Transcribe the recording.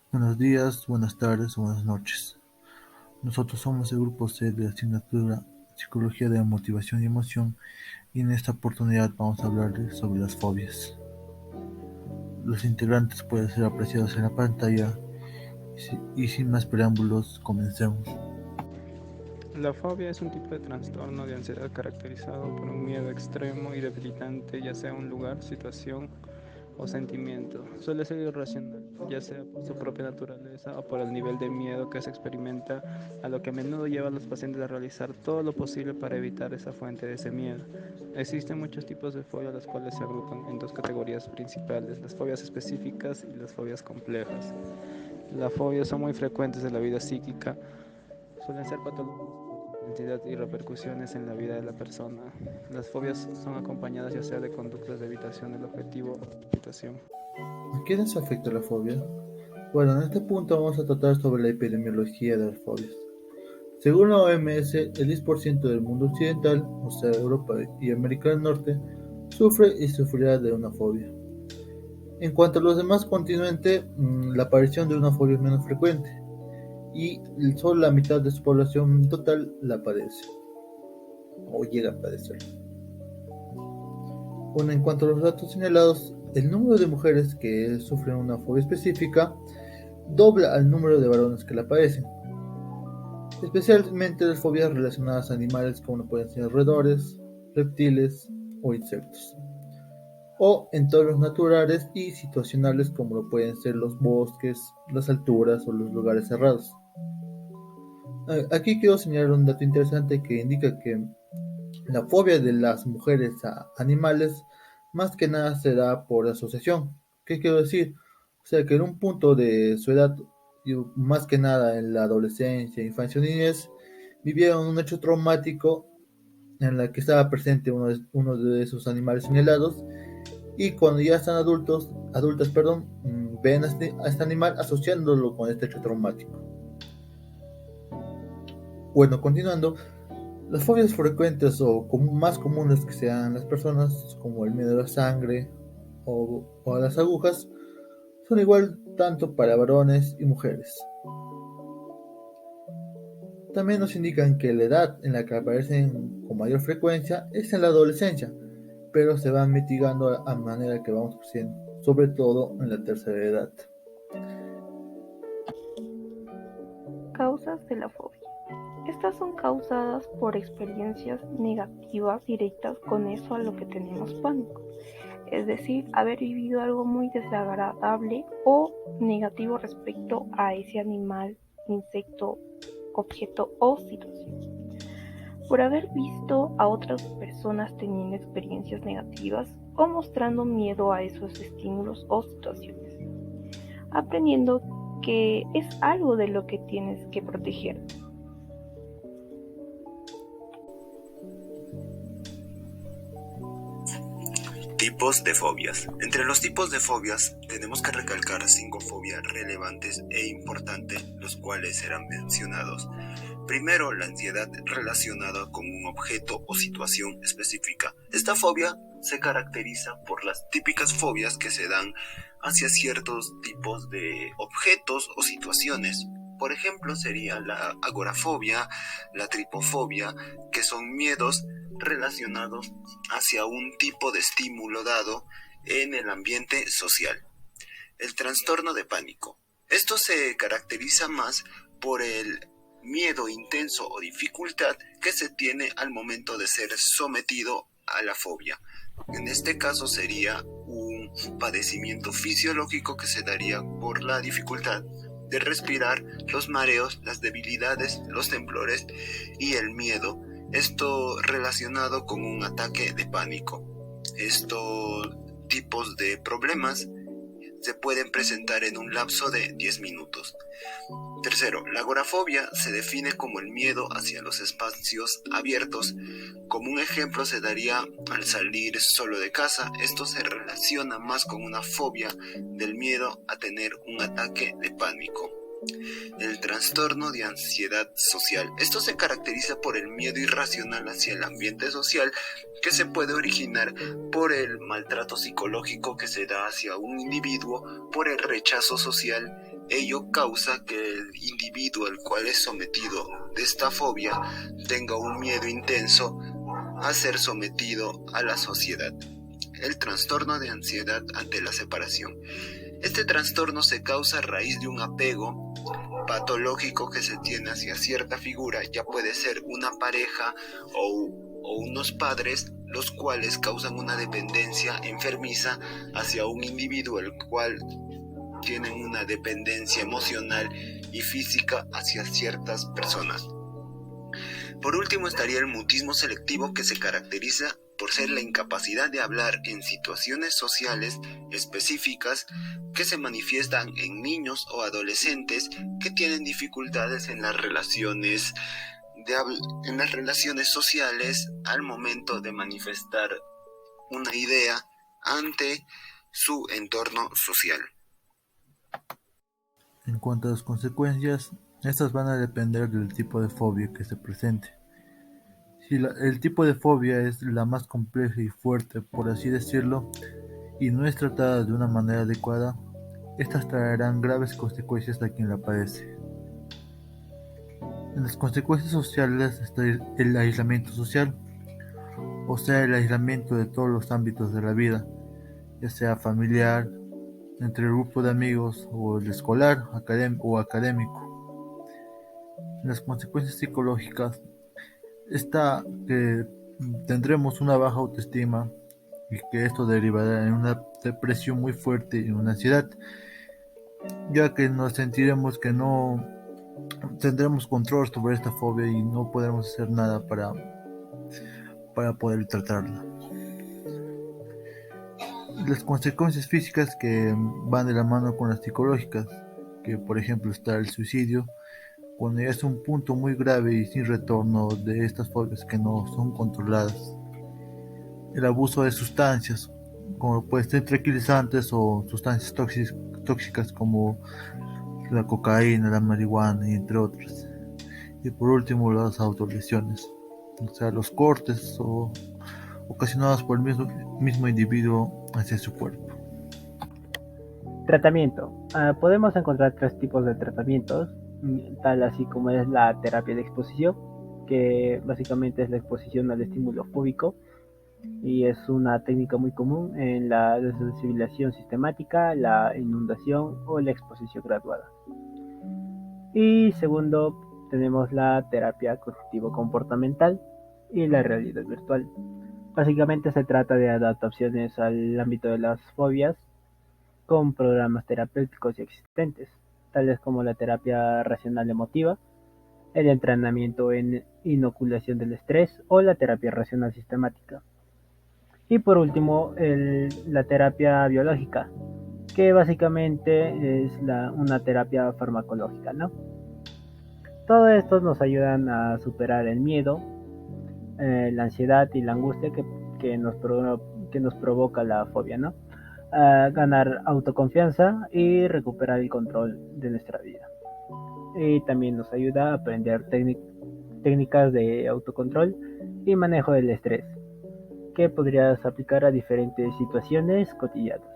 Buenos días, buenas tardes o buenas noches. Nosotros somos el grupo C de la asignatura Psicología de la Motivación y Emoción y en esta oportunidad vamos a hablarles sobre las fobias. Los integrantes pueden ser apreciados en la pantalla y sin más preámbulos comencemos. La fobia es un tipo de trastorno de ansiedad caracterizado por un miedo extremo y debilitante, ya sea a un lugar, situación o sentimiento. Suele ser irracional, ya sea por su propia naturaleza o por el nivel de miedo que se experimenta, a lo que a menudo lleva a los pacientes a realizar todo lo posible para evitar esa fuente de ese miedo. Existen muchos tipos de fobia, las cuales se agrupan en dos categorías principales: las fobias específicas y las fobias complejas. Las fobias son muy frecuentes en la vida psíquica. Suelen ser patológicos por su intensidad y repercusiones en la vida de la persona. Las fobias son acompañadas ya sea de conductas de evitación del objetivo o de evitación. ¿A quiénes afecta la fobia? Bueno, en este punto vamos a tratar sobre la epidemiología de las fobias. Según la OMS, el 10% del mundo occidental, o sea, Europa y América del Norte, sufre y sufrirá de una fobia. En cuanto a los demás continentes, la aparición de una fobia es menos frecuente y solo la mitad de su población total la padece o llega a padecer. Bueno, en cuanto a los datos señalados, el número de mujeres que sufren una fobia específica dobla al número de varones que la padecen, especialmente las fobias relacionadas a animales como pueden ser roedores, reptiles o insectos, o entornos naturales y situacionales como lo pueden ser los bosques, las alturas o los lugares cerrados. Aquí quiero señalar un dato interesante que indica que la fobia de las mujeres a animales más que nada se da por asociación. ¿Qué quiero decir? O sea que en un punto de su edad, y más que nada en la adolescencia, infancia o niñez, vivieron un hecho traumático en la que estaba presente uno de esos animales señalados y cuando ya están adultas, perdón, ven a este animal asociándolo con este hecho traumático. Bueno, continuando, las fobias frecuentes o más comunes que se dan en las personas, como el miedo a la sangre o a las agujas, son igual tanto para varones y mujeres. También nos indican que la edad en la que aparecen con mayor frecuencia es en la adolescencia, pero se van mitigando a manera que vamos creciendo, sobre todo en la tercera edad. Causas de la fobia. Estas son causadas por experiencias negativas directas con eso a lo que tenemos pánico, es decir, haber vivido algo muy desagradable o negativo respecto a ese animal, insecto, objeto o situación. Por haber visto a otras personas teniendo experiencias negativas o mostrando miedo a esos estímulos o situaciones, aprendiendo que es algo de lo que tienes que proteger. Tipos de fobias. Entre los tipos de fobias tenemos que recalcar 5 fobias relevantes e importantes, los cuales serán mencionados. Primero, la ansiedad relacionada con un objeto o situación específica. Esta fobia se caracteriza por las típicas fobias que se dan hacia ciertos tipos de objetos o situaciones. Por ejemplo, sería la agorafobia, la tripofobia, que son miedos relacionados hacia un tipo de estímulo dado en el ambiente social. El trastorno de pánico. Esto se caracteriza más por el miedo intenso o dificultad que se tiene al momento de ser sometido a la fobia. En este caso sería un padecimiento fisiológico que se daría por la dificultad de respirar, los mareos, las debilidades, los temblores y el miedo, esto relacionado con un ataque de pánico. Estos tipos de problemas se pueden presentar en un lapso de 10 minutos. Tercero, la agorafobia se define como el miedo hacia los espacios abiertos. Como un ejemplo se daría al salir solo de casa. Esto se relaciona más con una fobia del miedo a tener un ataque de pánico. El trastorno de ansiedad social. Esto se caracteriza por el miedo irracional hacia el ambiente social que se puede originar por el maltrato psicológico que se da hacia un individuo, por el rechazo social Ello causa que el individuo al cual es sometido de esta fobia tenga un miedo intenso a ser sometido a la sociedad. El trastorno de ansiedad ante la separación. Este trastorno se causa a raíz de un apego patológico que se tiene hacia cierta figura, ya puede ser una pareja o unos padres, los cuales causan una dependencia enfermiza hacia un individuo, el cual tienen una dependencia emocional y física hacia ciertas personas. Por último estaría el mutismo selectivo, que se caracteriza por ser la incapacidad de hablar en situaciones sociales específicas que se manifiestan en niños o adolescentes que tienen dificultades en las relaciones sociales al momento de manifestar una idea ante su entorno social. En cuanto a las consecuencias, estas van a depender del tipo de fobia que se presente. Si el tipo de fobia es la más compleja y fuerte, por así decirlo, y no es tratada de una manera adecuada, estas traerán graves consecuencias a quien la padece. En las consecuencias sociales está el aislamiento social, o sea, el aislamiento de todos los ámbitos de la vida, ya sea familiar, entre el grupo de amigos o el escolar o académico. En las consecuencias psicológicas está que tendremos una baja autoestima y que esto derivará en una depresión muy fuerte y una ansiedad, ya que nos sentiremos que no tendremos control sobre esta fobia y no podremos hacer nada para poder tratarla. Las consecuencias físicas que van de la mano con las psicológicas, que por ejemplo está el suicidio, cuando ya es un punto muy grave y sin retorno de estas fobias que no son controladas. El abuso de sustancias, como pueden ser tranquilizantes o sustancias tóxicas como la cocaína, la marihuana y entre otras. Y por último las autolesiones, o sea los cortes ocasionados por el mismo individuo hacia su cuerpo. Tratamiento. Podemos encontrar tres tipos de tratamientos, tal así como es la terapia de exposición, que básicamente es la exposición al estímulo fóbico y es una técnica muy común en la desensibilización sistemática, la inundación o la exposición graduada. Y segundo, tenemos la terapia cognitivo-comportamental y la realidad virtual. Básicamente se trata de adaptaciones al ámbito de las fobias con programas terapéuticos existentes, tales como la terapia racional emotiva, el entrenamiento en inoculación del estrés o la terapia racional sistemática. Y por último, la terapia biológica, que básicamente es una terapia farmacológica, ¿no? Todo esto nos ayudan a superar el miedo, la ansiedad y la angustia que nos provoca la fobia, ¿no? A ganar autoconfianza y recuperar el control de nuestra vida. Y también nos ayuda a aprender técnicas de autocontrol y manejo del estrés, que podrías aplicar a diferentes situaciones cotidianas.